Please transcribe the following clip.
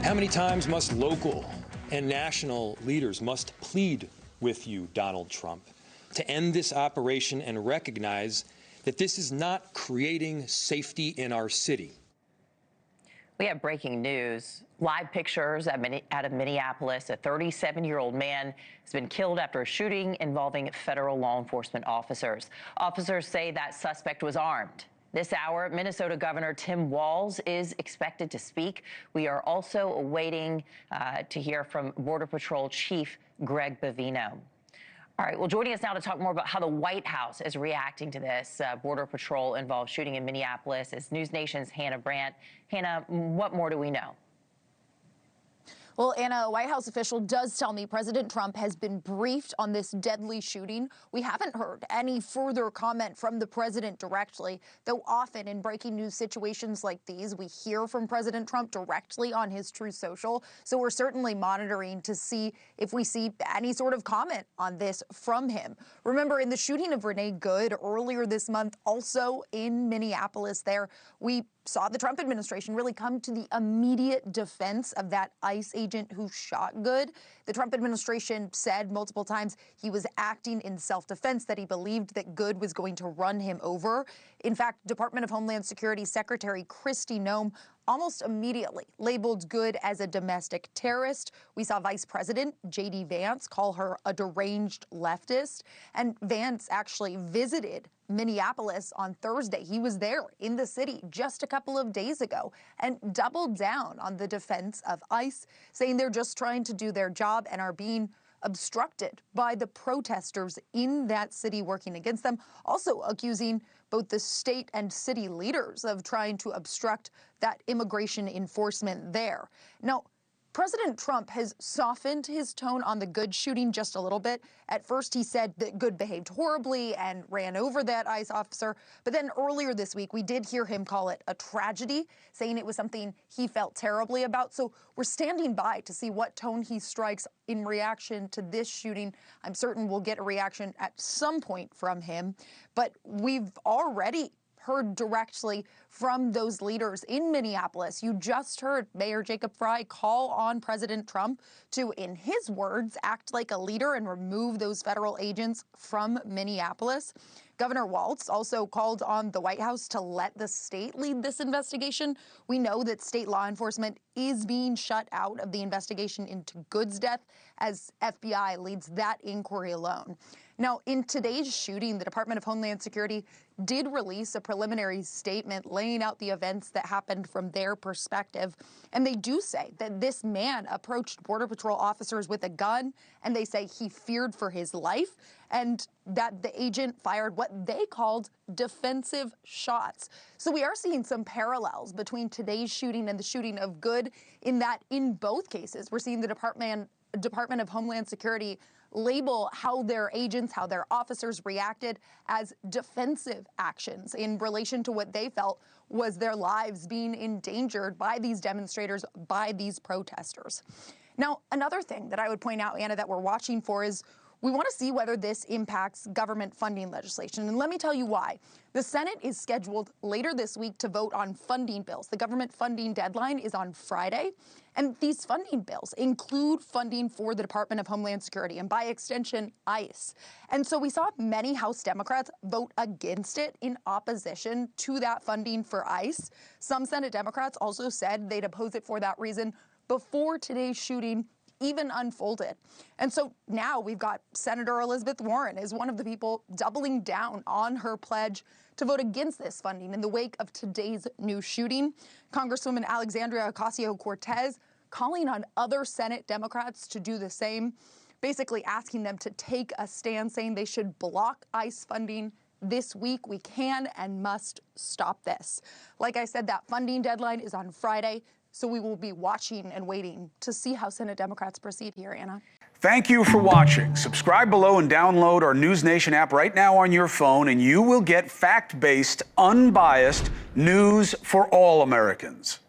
How many times must local and national leaders must plead with you, Donald Trump, to end this operation and recognize that this is not creating safety in our city? We have breaking news. Live pictures out of Minneapolis. A 37-year-old man has been killed after a shooting involving federal law enforcement officers. Officers say that suspect was armed. This hour, Minnesota Governor Tim Walz is expected to speak. We are also awaiting to hear from Border Patrol Chief Greg Bavino. All right, well, joining us now to talk more about how the White House is reacting to this Border Patrol-involved shooting in Minneapolis is NewsNation's Hannah Brandt. Hannah, what more do we know? Well, Anna, a White House official does tell me President Trump has been briefed on this deadly shooting. We haven't heard any further comment from the president directly, though often in breaking news situations like these, we hear from President Trump directly on his Truth Social. So we're certainly monitoring to see if we see any sort of comment on this from him. Remember, in the shooting of Renee Good earlier this month, also in Minneapolis there, we saw the Trump administration really come to the immediate defense of that ICE agent who shot Good. The Trump administration said multiple times he was acting in self-defense, that he believed that Good was going to run him over. In fact, Department of Homeland Security Secretary Kristi Noem almost immediately labeled Good as a domestic terrorist. We saw Vice President J.D. Vance call her a deranged leftist. And Vance actually visited Minneapolis on Thursday. He was there in the city just a couple of days ago and doubled down on the defense of ICE, saying they're just trying to do their job and are being obstructed by the protesters in that city working against them, also accusing both the state and city leaders of trying to obstruct that immigration enforcement there. Now, President Trump has softened his tone on the Good shooting just a little bit. At first, he said that Good behaved horribly and ran over that ICE officer. But then earlier this week, we did hear him call it a tragedy, saying it was something he felt terribly about. So we're standing by to see what tone he strikes in reaction to this shooting. I'm certain we'll get a reaction at some point from him. But we've already heard directly from those leaders in Minneapolis. You just heard Mayor Jacob Frey call on President Trump to, in his words, act like a leader and remove those federal agents from Minneapolis. Governor Walz also called on the White House to let the state lead this investigation. We know that state law enforcement is being shut out of the investigation into Good's death as FBI leads that inquiry alone. Now, in today's shooting, the Department of Homeland Security did release a preliminary statement laying out the events that happened from their perspective. And they do say that this man approached Border Patrol officers with a gun, and they say he feared for his life, and that the agent fired what they called defensive shots. So we are seeing some parallels between today's shooting and the shooting of Good, in that in both cases, we're seeing the Department of Homeland Security label how their agents, how their officers reacted as defensive actions in relation to what they felt was their lives being endangered by these demonstrators, by these protesters. Now, another thing that I would point out, Anna, that we're watching for is we want to see whether this impacts government funding legislation. And let me tell you why. The Senate is scheduled later this week to vote on funding bills. The government funding deadline is on Friday. And these funding bills include funding for the Department of Homeland Security and, by extension, ICE. And so we saw many House Democrats vote against it in opposition to that funding for ICE. Some Senate Democrats also said they'd oppose it for that reason before today's shooting even unfolded. And so now we've got Senator Elizabeth Warren is one of the people doubling down on her pledge to vote against this funding in the wake of today's new shooting. Congresswoman Alexandria Ocasio-Cortez calling on other Senate Democrats to do the same, basically asking them to take a stand, saying they should block ICE funding this week. We can and must stop this. Like I said, that funding deadline is on Friday. So we will be watching and waiting to see how Senate Democrats proceed here, Anna. Thank you for watching. Subscribe below and download our NewsNation app right now on your phone, and you will get fact-based, unbiased news for all Americans.